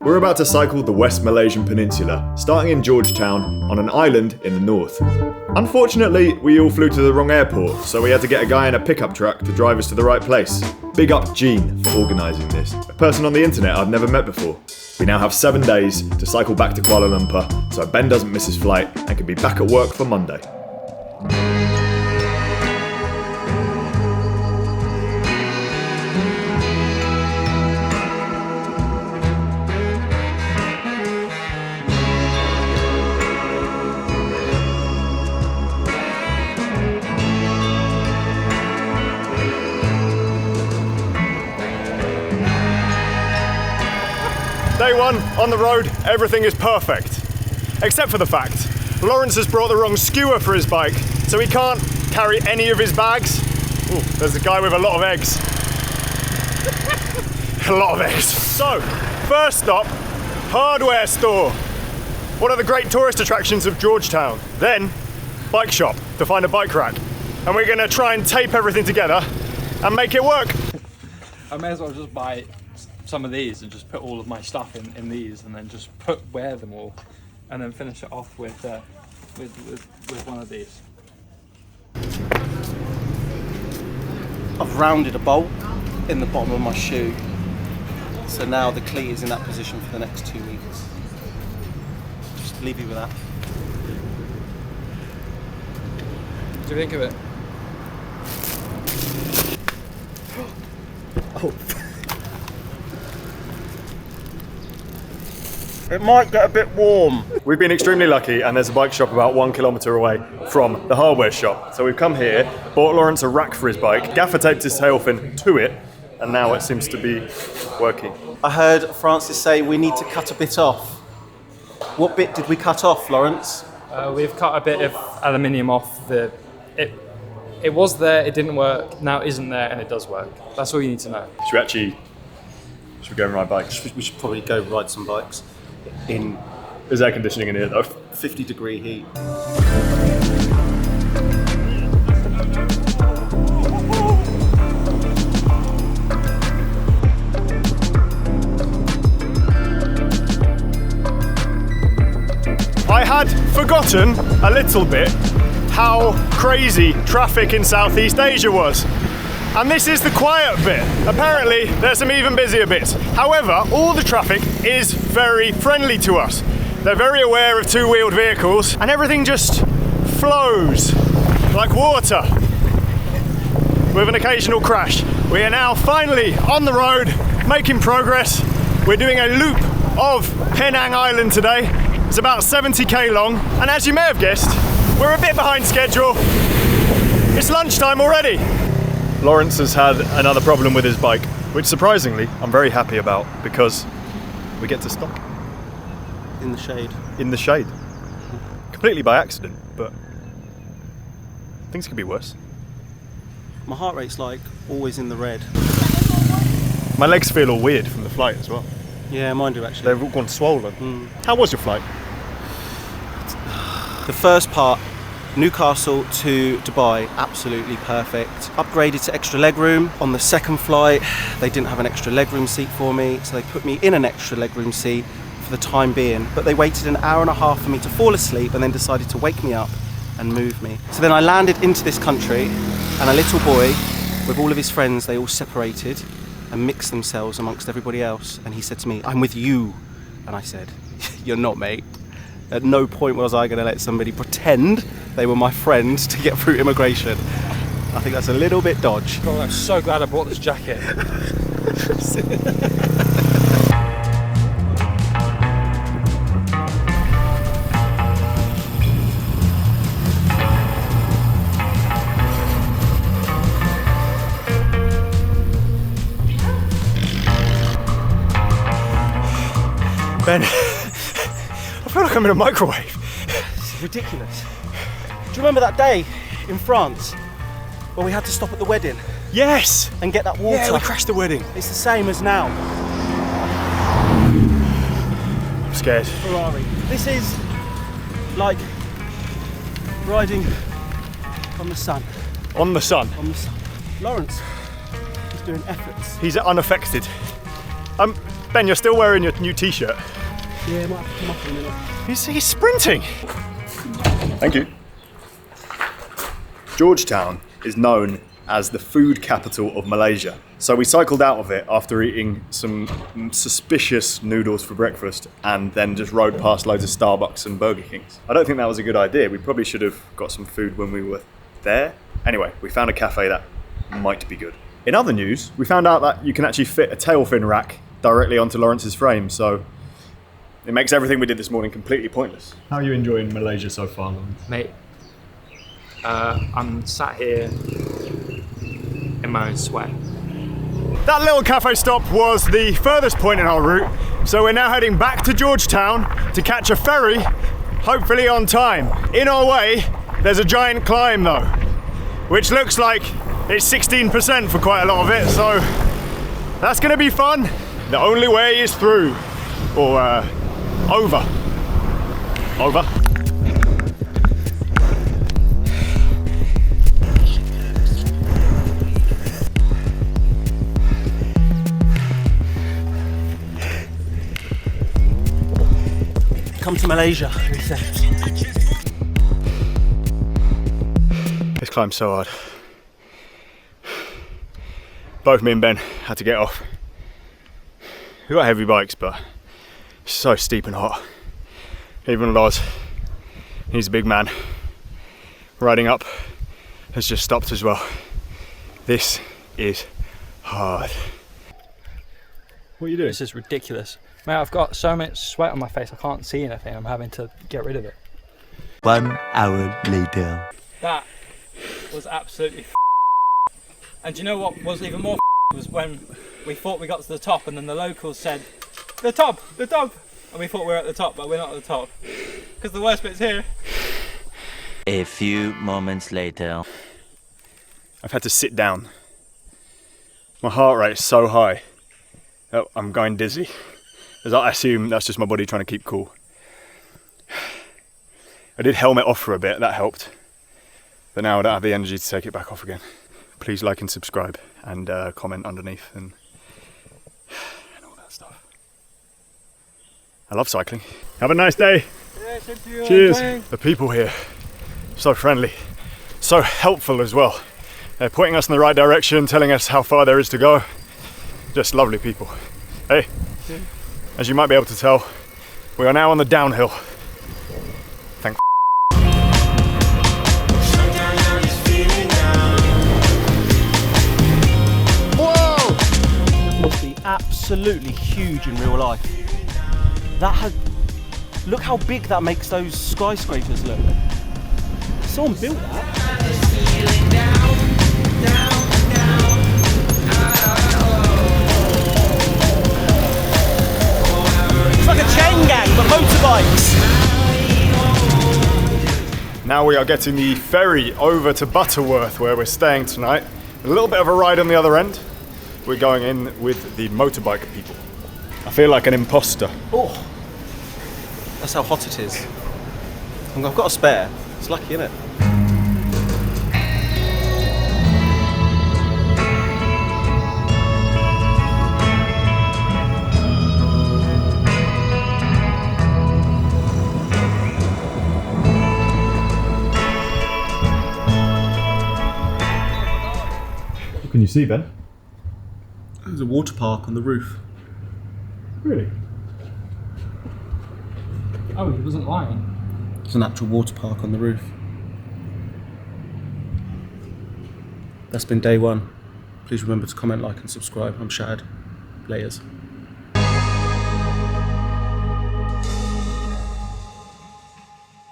We're about to cycle the West Malaysian Peninsula, starting in Georgetown on an island in the north. Unfortunately, we all flew to the wrong airport, so we had to get a guy in a pickup truck to drive us to the right place. Big up Gene for organising this, a person on the internet I've never met before. We now have 7 days to cycle back to Kuala Lumpur, so Ben doesn't miss his flight and can be back at work for Monday. Day one, on the road, everything is perfect. Except for the fact, Lawrence has brought the wrong skewer for his bike, so he can't carry any of his bags. Ooh, there's a guy with a lot of eggs. A lot of eggs. So, first stop, hardware store. One of the great tourist attractions of Georgetown. Then, bike shop to find a bike rack. And we're gonna try and tape everything together and make it work. I may as well just buy some of these and just put all of my stuff in these, and then just wear them all, and then finish it off with one of these. I've rounded a bolt in the bottom of my shoe, so now the cleat is in that position for the next 2 weeks. Just leave you with that. What do you think of it? Oh. It might get a bit warm. We've been extremely lucky, and there's a bike shop about 1 kilometre away from the hardware shop. So we've come here, bought Lawrence a rack for his bike, gaffer taped his tail fin to it, and now it seems to be working. I heard Francis say we need to cut a bit off. What bit did we cut off, Lawrence? We've cut a bit of aluminium off the. It was there, it didn't work. Now it isn't there, and it does work. That's all you need to know. Should we go and ride bikes? We should probably go ride some bikes. There's air conditioning in here though. 50-degree heat. I had forgotten a little bit how crazy traffic in Southeast Asia was. And this is the quiet bit. Apparently, there's some even busier bits. However, all the traffic is very friendly to us. They're very aware of two-wheeled vehicles, and everything just flows like water, with an occasional crash. We are now finally on the road, making progress. We're doing a loop of Penang Island today. It's about 70k long, and as you may have guessed, we're a bit behind schedule. It's lunchtime already. Lawrence has had another problem with his bike, which surprisingly I'm very happy about, because we get to stop. In the shade. In the shade. Completely by accident, but things could be worse. My heart rate's like always in the red. My legs feel all weird from the flight as well. Yeah, mine do actually. They've all gone swollen. How was your flight? The first part, Newcastle to Dubai, absolutely perfect. Upgraded to extra legroom. On the second flight, they didn't have an extra legroom seat for me, so they put me in an extra legroom seat for the time being. But they waited an hour and a half for me to fall asleep and then decided to wake me up and move me. So then I landed into this country, and a little boy with all of his friends, they all separated and mixed themselves amongst everybody else. And he said to me, "I'm with you." And I said, "You're not, mate." At no point was I going to let somebody pretend they were my friends to get through immigration. I think that's a little bit dodge. God, I'm so glad I bought this jacket. Ben, I feel like I'm in a microwave. It's ridiculous. Do you remember that day in France where we had to stop at the wedding? Yes! And get that water? Yeah, we crashed the wedding. It's the same as now. I'm scared. Ferrari. This is like riding on the sun. On the sun? On the sun. Lawrence is doing efforts. He's unaffected. Ben, you're still wearing your new t-shirt. Yeah, might have to come up in a minute. He's sprinting. Thank you. Georgetown is known as the food capital of Malaysia. So we cycled out of it after eating some suspicious noodles for breakfast and then just rode past loads of Starbucks and Burger Kings. I don't think that was a good idea. We probably should have got some food when we were there. Anyway, we found a cafe that might be good. In other news, we found out that you can actually fit a tailfin rack directly onto Lawrence's frame, so it makes everything we did this morning completely pointless. How are you enjoying Malaysia so far, Lawrence? Mate, I'm sat here in my own sweat. That little cafe stop was the furthest point in our route, so we're now heading back to Georgetown to catch a ferry, hopefully on time. In our way, there's a giant climb though, which looks like it's 16% for quite a lot of it, so that's gonna be fun. The only way is through, or over. Over. Come to Malaysia. This climb's so hard. Both me and Ben had to get off. We got heavy bikes, but it's so steep and hot. Even Loz, he's a big man, riding up has just stopped as well. This is hard. What are you doing? This is ridiculous. Mate, I've got so much sweat on my face, I can't see anything. I'm having to get rid of it. 1 hour later. That was absolutely And do you know what was even more was when we thought we got to the top and then the locals said, the top! And we thought we were at the top, but we're not at the top. Because the worst bit's here. A few moments later. I've had to sit down. My heart rate is so high that I'm going dizzy. As I assume that's just my body trying to keep cool. I did helmet off for a bit, that helped. But now I don't have the energy to take it back off again. Please like and subscribe and comment underneath and all that stuff. I love cycling. Have a nice day. Yeah, same to you. Cheers. The people here, so friendly, so helpful as well. They're pointing us in the right direction, telling us how far there is to go. Just lovely people. Hey, as you might be able to tell, we are now on the downhill. Thank Must be absolutely huge in real life. That had, look how big that makes those skyscrapers look. Someone built that. It's like a chain gang, but motorbikes. Now we are getting the ferry over to Butterworth where we're staying tonight. A little bit of a ride on the other end. We're going in with the motorbike people. I feel like an imposter. Oh, that's how hot it is. And I've got a spare. It's lucky, isn't it? What can you see, Ben? There's a water park on the roof. Really? Oh, he wasn't lying. There's an actual water park on the roof. That's been day one. Please remember to comment, like and subscribe. I'm Shad. Layers.